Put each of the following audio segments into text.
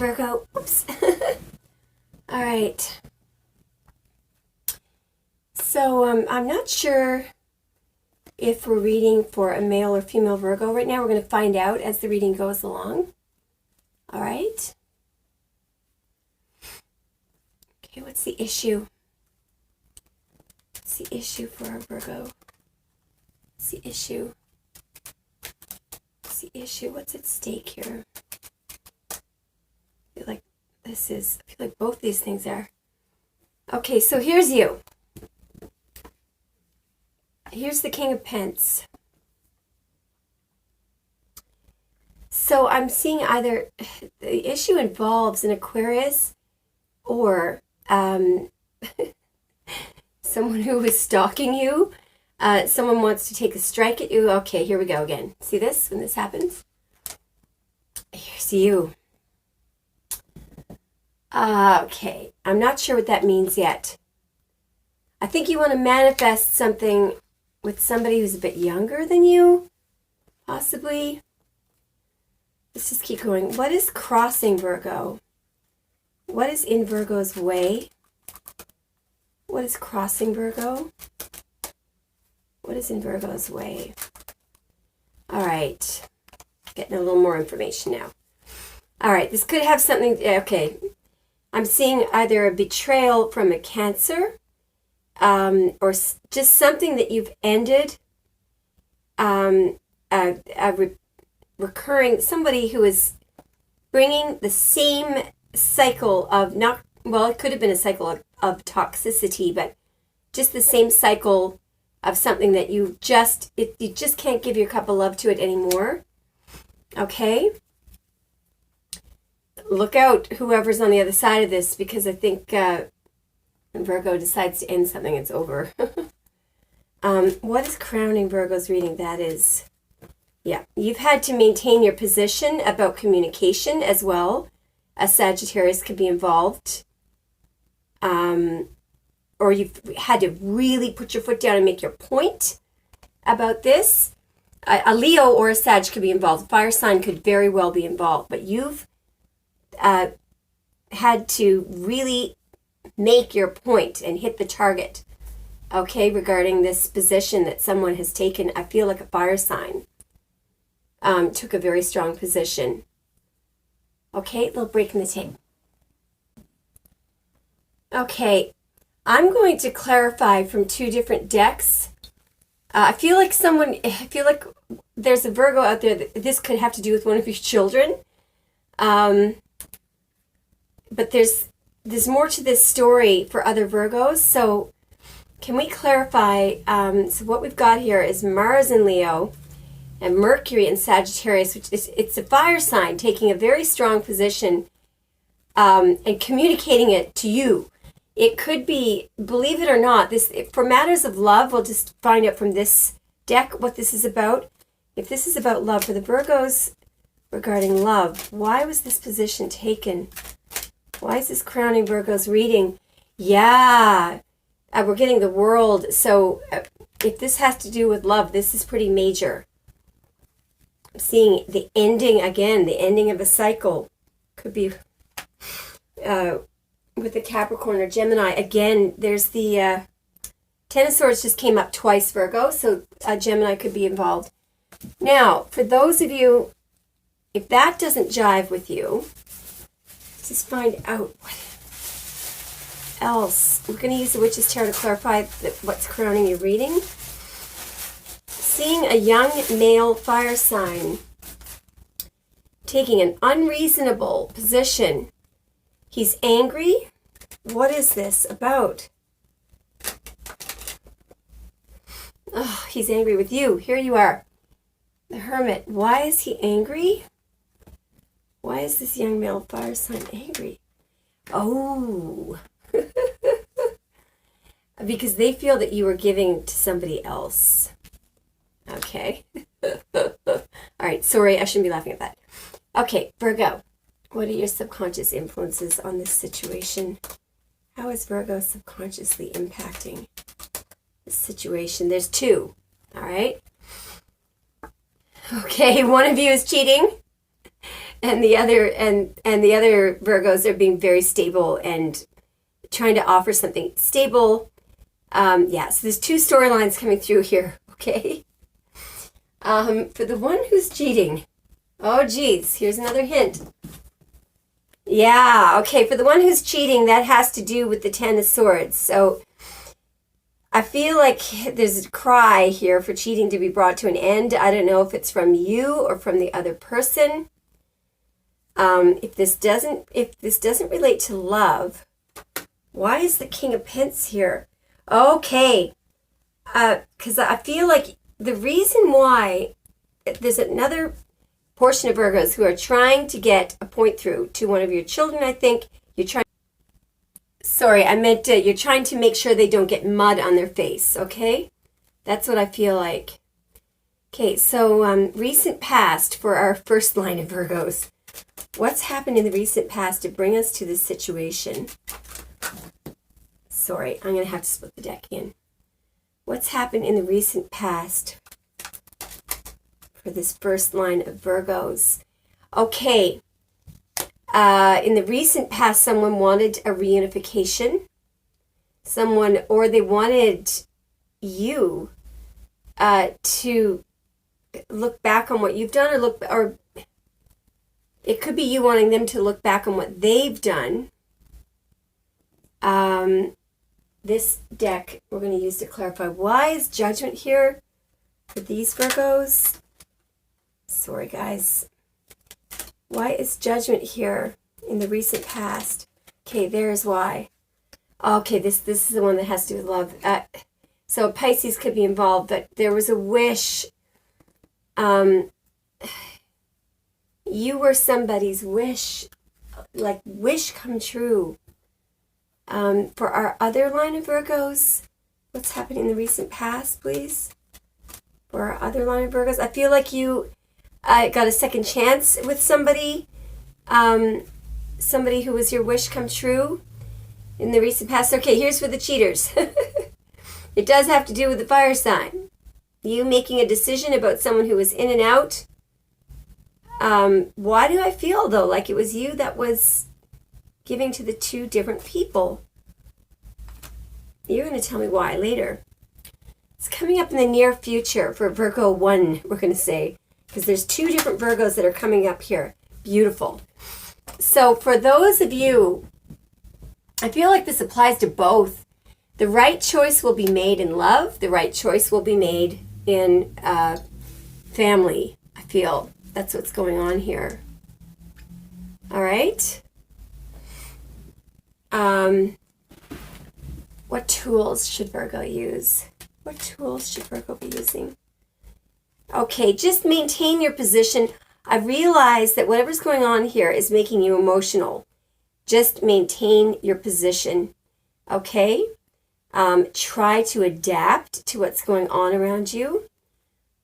Virgo. Oops. All right. So I'm not sure if we're reading for a male or female Virgo right now. We're going to find out as the reading goes along. All right. Okay, what's the issue? What's the issue for our Virgo? What's the issue? What's the issue? What's at stake here? I feel like I feel like both these things are. Okay, so here's you. Here's the King of Pence. So I'm seeing either the issue involves an Aquarius or someone who is stalking you. Someone wants to take a strike at you. Okay, here we go again. See this when this happens? Here's you. Okay, I'm not sure what that means yet. I think you want to manifest something with somebody who's a bit younger than you, possibly. Let's just keep going. What is crossing Virgo? What is in Virgo's way? What is crossing Virgo? What is in Virgo's way? All right. Getting a little more information now. All right. This could have something. Okay. I'm seeing either a betrayal from a Cancer or just something that you've ended. Recurring, somebody who is bringing the same cycle of not, well, it could have been a cycle of toxicity, but just the same cycle of something that you just can't give your cup of love to it anymore. Okay? Look out, whoever's on the other side of this, because I think when Virgo decides to end something, it's over. What is crowning Virgo's reading? That is, yeah, you've had to maintain your position about communication as well. A Sagittarius could be involved. Or you've had to really put your foot down and make your point about this. A Leo or a Sag could be involved. A fire sign could very well be involved. But you've had to really make your point and hit the target, okay, regarding this position that someone has taken. I feel like a fire sign took a very strong position. Okay, little break in the tape. Okay, I'm going to clarify from two different decks. I feel like there's a Virgo out there that this could have to do with one of your children. But there's more to this story for other Virgos. So can we clarify? So what we've got here is Mars in Leo and Mercury in Sagittarius, which it's a fire sign taking a very strong position and communicating it to you. It could be, believe it or not, this for matters of love, we'll just find out from this deck what this is about. If this is about love, for the Virgos regarding love, why was this position taken? Why is this crowning Virgo's reading? Yeah, we're getting the World. So if this has to do with love, this is pretty major. I'm seeing the ending again, the ending of a cycle. Could be with the Capricorn or Gemini. Again, there's the Ten of Swords just came up twice, Virgo, so Gemini could be involved. Now, for those of you, if that doesn't jive with you, let's just find out what else. We're going to use the Witch's Tarot to clarify what's crowning your reading. Seeing a young male fire sign taking an unreasonable position. He's angry. What is this about? Oh, he's angry with you. Here you are. The Hermit. Why is he angry? Why is this young male fire sign angry? Oh. Because they feel that you were giving to somebody else. Okay. All right. Sorry, I shouldn't be laughing at that. Okay, Virgo. What are your subconscious influences on this situation? How is Virgo subconsciously impacting this situation? There's two, all right? Okay, one of you is cheating. and the other Virgos are being very stable and trying to offer something stable. Yeah, so there's two storylines coming through here, okay? For the one who's cheating, oh geez, here's another hint. Yeah, okay, for the one who's cheating, that has to do with the Ten of Swords. So I feel like there's a cry here for cheating to be brought to an end. I don't know if it's from you or from the other person. If this doesn't relate to love, why is the King of Pentacles here? Okay, because I feel like the reason why there's another portion of Virgos who are trying to get a point through to one of your children. I think you're trying. Sorry, I meant you're trying to make sure they don't get mud on their face. Okay, that's what I feel like. Okay, so recent past for our first line of Virgos. What's happened in the recent past to bring us to this situation? Sorry, I'm going to have to split the deck in. What's happened in the recent past for this first line of Virgos? Okay, in the recent past, someone wanted a reunification. Or they wanted you to look back on what you've done, or it could be you wanting them to look back on what they've done. This deck we're going to use to clarify. Why is Judgment here for these Virgos? Sorry, guys. Why is Judgment here in the recent past? Okay, there's why. Okay, this is the one that has to do with love. So Pisces could be involved, but there was a wish. You were somebody's wish, like wish come true. For our other line of Virgos, what's happened in the recent past, please? For our other line of Virgos, I feel like you got a second chance with somebody, somebody who was your wish come true in the recent past. Okay, here's for the cheaters. It does have to do with the fire sign. You making a decision about someone who was in and out. Why do I feel, though, like it was you that was giving to the two different people? You're going to tell me why later. It's coming up in the near future for Virgo 1, we're going to say, because there's two different Virgos that are coming up here. Beautiful. So for those of you, I feel like this applies to both. The right choice will be made in love. The right choice will be made in family. I feel that's what's going on here. All right. What tools should Virgo use? What tools should Virgo be using? Okay, just maintain your position. I realize that whatever's going on here is making you emotional. Just maintain your position, okay? Try to adapt to what's going on around you.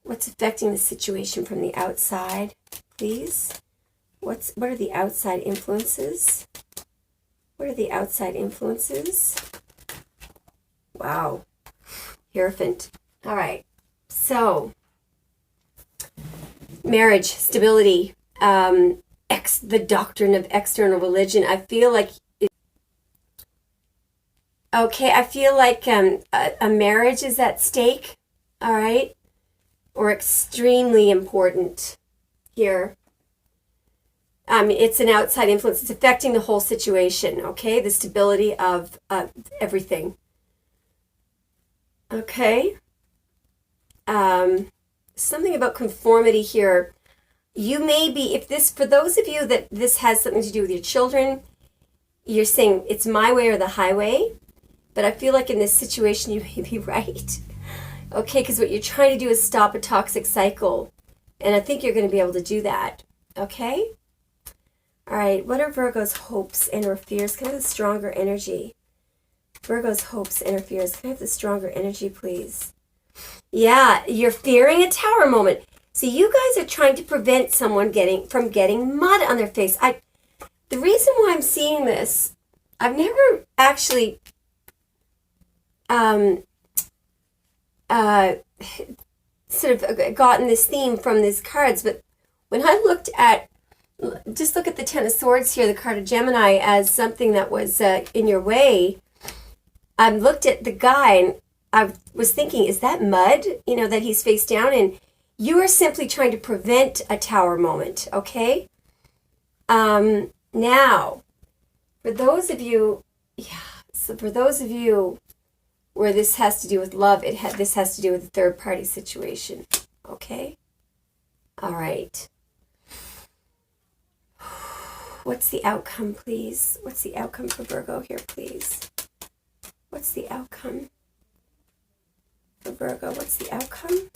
What's affecting the situation from the outside, please? What are the outside influences? What are the outside influences? Wow. Hierophant. All right. So, marriage, stability, the doctrine of external religion. I feel like I feel like a marriage is at stake, all right? Or extremely important here. It's an outside influence. It's affecting the whole situation, okay? The stability of everything. Okay? Something about conformity here. You may be, for those of you that this has something to do with your children, you're saying it's my way or the highway, but I feel like in this situation you may be right. Okay, because what you're trying to do is stop a toxic cycle, and I think you're going to be able to do that. Okay? All right, what are Virgo's hopes and or fears? Can I have the stronger energy? Virgo's hopes and or fears. Can I have the stronger energy, please? Yeah, you're fearing a tower moment. So you guys are trying to prevent someone from getting mud on their face. The reason why I'm seeing this, I've never actually sort of gotten this theme from these cards, but when I looked at just look at the Ten of Swords here, the card of Gemini, as something that was in your way. I looked at the guy and I was thinking, is that mud, that he's face down? And you are simply trying to prevent a tower moment, okay? Now, for those of you, where this has to do with love, this has to do with a third-party situation, okay? All right. What's the outcome, please? What's the outcome for Virgo here, please? What's the outcome for Virgo? What's the outcome?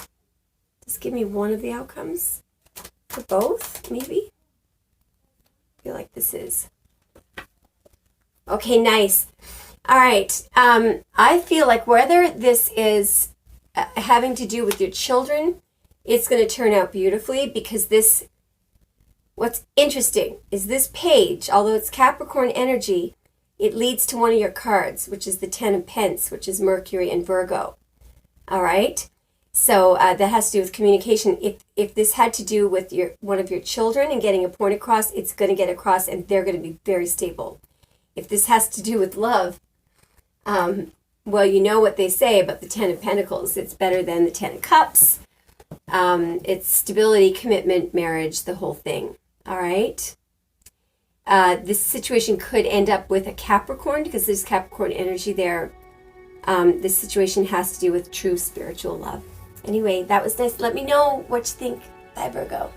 Just give me one of the outcomes. For both, maybe? I feel like this is. Okay, nice. All right. I feel like whether this is having to do with your children, it's going to turn out beautifully, because what's interesting is this page, although it's Capricorn energy, it leads to one of your cards, which is the Ten of Pence, which is Mercury and Virgo. All right? So that has to do with communication. If this had to do with one of your children and getting a point across, it's going to get across and they're going to be very stable. If this has to do with love, well, you know what they say about the Ten of Pentacles. It's better than the Ten of Cups. It's stability, commitment, marriage, the whole thing. All right? This situation could end up with a Capricorn, because there's Capricorn energy there. This situation has to do with true spiritual love. Anyway, that was nice. Let me know what you think. Bye, Virgo.